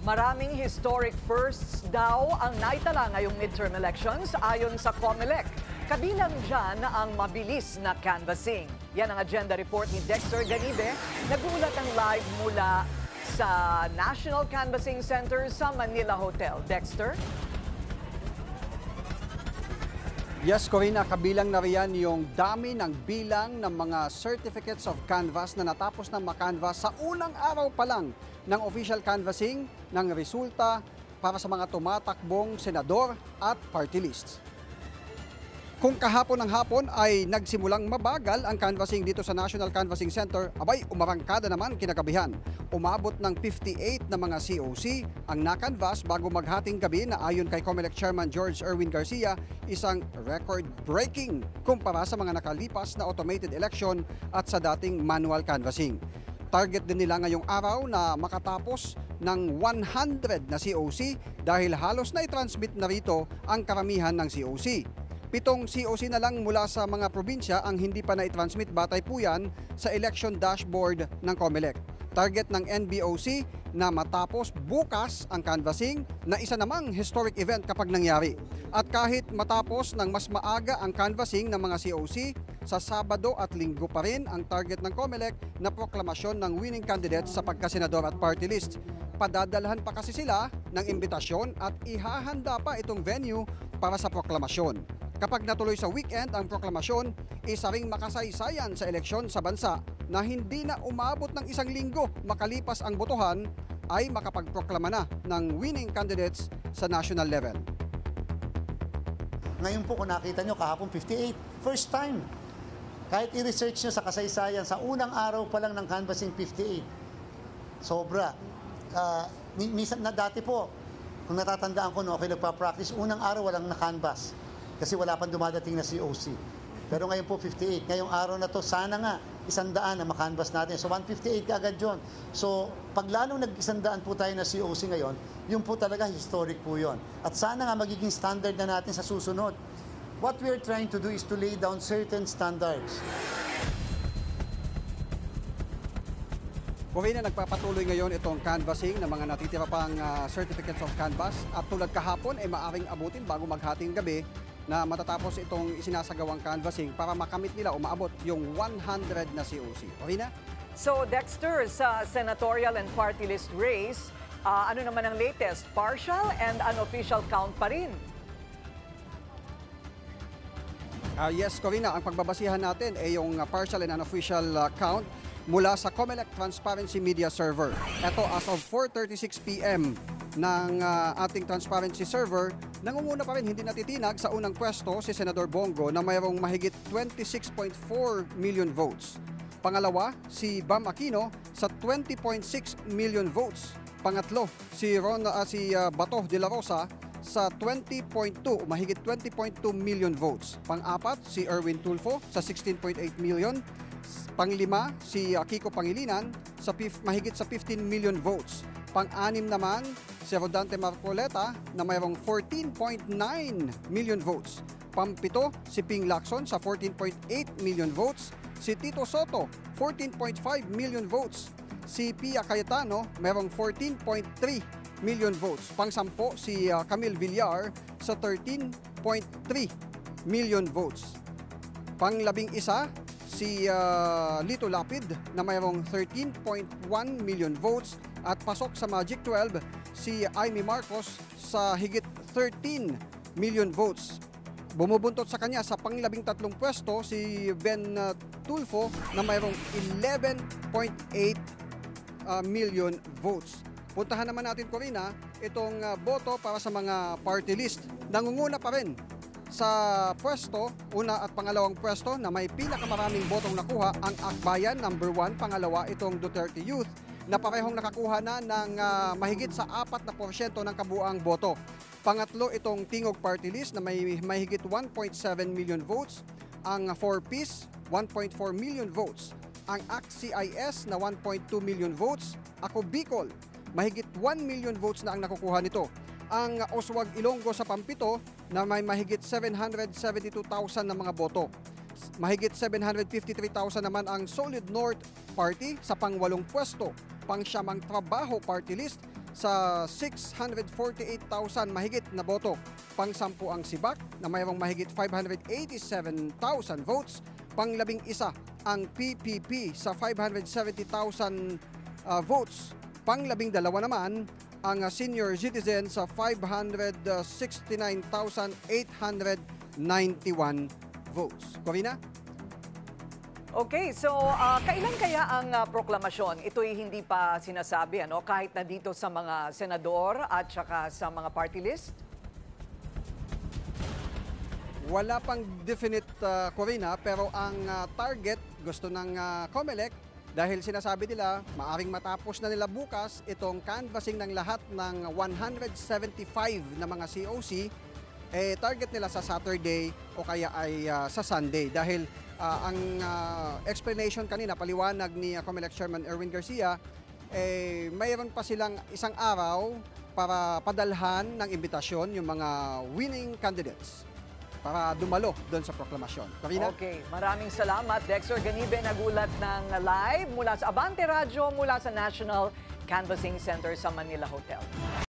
Maraming historic firsts daw ang naitala ngayong midterm elections ayon sa COMELEC. Kabilang dyan ang mabilis na canvassing. Yan ang agenda report ni Dexter Ganibe. Nagulat ang live mula sa National Canvassing Center sa Manila Hotel. Dexter? Yes, Corina, kabilang na riyan yung dami ng bilang ng mga certificates of canvass na natapos ng makanvas sa unang araw pa lang ng official canvassing ng resulta para sa mga tumatakbong senador at party lists. Kung kahapon ng hapon ay nagsimulang mabagal ang canvassing dito sa National Canvassing Center, abay umarangkada naman kinagabihan. Umabot ng 58 na mga COC ang nakanvas bago maghating gabi na ayon kay COMELEC Chairman George Erwin Garcia, isang record-breaking kumpara sa mga nakalipas na automated election at sa dating manual canvassing. Target din nila ngayong araw na makatapos ng 100 na COC dahil halos na i-transmit na rito ang karamihan ng COC. 7 COC na lang mula sa mga probinsya ang hindi pa na-transmit, batay po yan sa election dashboard ng COMELEC. Target ng NBOC na matapos bukas ang canvassing na isa namang historic event kapag nangyari. At kahit matapos ng mas maaga ang canvassing ng mga COC, sa Sabado at Linggo pa rin ang target ng COMELEC na proklamasyon ng winning candidates sa pagkasenador at party list. Padadalhan pa kasi sila ng imbitasyon at ihahanda pa itong venue para sa proklamasyon. Kapag natuloy sa weekend ang proklamasyon, isa ring makasaysayan sa eleksyon sa bansa na hindi na umabot ng isang linggo makalipas ang botohan ay makapagproklama na ng winning candidates sa national level. Ngayon po kung nakita nyo kahapon 58, first time. Kahit i-research nyo sa kasaysayan, sa unang araw pa lang ng canvassing 58, sobra. Minsan na dati po, kung natatandaan ko, no, okay, nagpa-practice, unang araw walang na-canvass. Kasi wala pang dumadating na COC. Pero ngayon po 58. Ngayong araw na to, sana nga 100 na makanvas natin. So 158 kaagad yun. So pag lalong nag-100 po tayo na COC ngayon, yun po talaga historic po yun. At sana nga magiging standard na natin sa susunod. What we are trying to do is to lay down certain standards. Corina, nagpapatuloy ngayon itong canvassing ng mga natitira pang certificates of canvass at tulad kahapon ay maaring abutin bago maghating gabi na matatapos itong isinasagawang canvassing para makamit nila o maabot yung 100 na COC. Corina? So Dexter, sa senatorial and party list race, ano naman ang latest? Partial and unofficial count pa rin? Yes, Corina, ang pagbabasihan natin ay yung partial and unofficial count mula sa COMELEC Transparency Media Server. Ito as of 4:36 p.m. ng ating transparency server, nangunguna pa rin hindi natitinag sa unang pwesto si Senador Bongo na mayroong mahigit 26.4 million votes. Pangalawa, si Bam Aquino sa 20.6 million votes. Pangatlo, si Bato de la Rosa sa 20.2, mahigit 20.2 million votes. Pang-apat, si Erwin Tulfo sa 16.8 million. Panglima, si Kiko Pangilinan sa mahigit sa 15 million votes. Pang-anim naman, si Rodante Marcoleta na mayroong 14.9 million votes. Pang-pito, si Ping Lacson sa 14.8 million votes. Si Tito Soto, 14.5 million votes. Si Pia Cayetano, mayroong 14.3 million votes. Pang-sampo, si Camille Villar sa 13.3 million votes. Pang-labing-isa, si Lito Lapid na mayroong 13.1 million votes at pasok sa Magic 12 si Amy Marcos sa higit 13 million votes. Bumubuntot sa kanya sa pang-13 pwesto si Ben Tulfo na mayroong 11.8 million votes. Puntahan naman natin, Corina, itong boto para sa mga party list. Nangunguna pa rin sa pwesto, una at pangalawang pwesto na may pinakamaraming botong nakuha ang Akbayan, number 1, pangalawa itong Duterte Youth na parehong nakakuha na ng mahigit sa 4% ng kabuuang boto. Pangatlo itong Tingog Party List na may mahigit 1.7 million votes, ang 4Ps 1.4 million votes, ang ACT-CIS na 1.2 million votes, Ako Bicol mahigit 1 million votes na ang nakukuha nito. Ang Oswag Ilonggo sa Pampito na may mahigit 772,000 na mga boto. Mahigit 753,000 naman ang Solid North Party sa pang-8 pwesto. Pang-9 Trabaho Party List sa 648,000 mahigit na boto. Pang-10 ang Sibak na mayroong mahigit 587,000 votes. Pang-11 ang PPP sa 570,000 votes. Pang-12 naman ang senior citizen sa 569,891 votes. Corina? Okay, so kailan kaya ang proklamasyon? Ito'y hindi pa sinasabi, ano? Kahit na dito sa mga senador at saka sa mga party list? Wala pang definite, Corina, pero ang target gusto ng COMELEC dahil sinasabi nila maaring matapos na nila bukas itong canvassing ng lahat ng 175 na mga COC, target nila sa Saturday o kaya ay sa Sunday dahil ang explanation kanina, paliwanag ni COMELEC Chairman Erwin Garcia, mayroon pa silang isang araw para padalhan ng imbitasyon yung mga winning candidates para dumalo doon sa proklamasyon. Karina? Okay, maraming salamat. Dexter Ganibe nagulat ng live mula sa Abante Radio, mula sa National Canvassing Center sa Manila Hotel.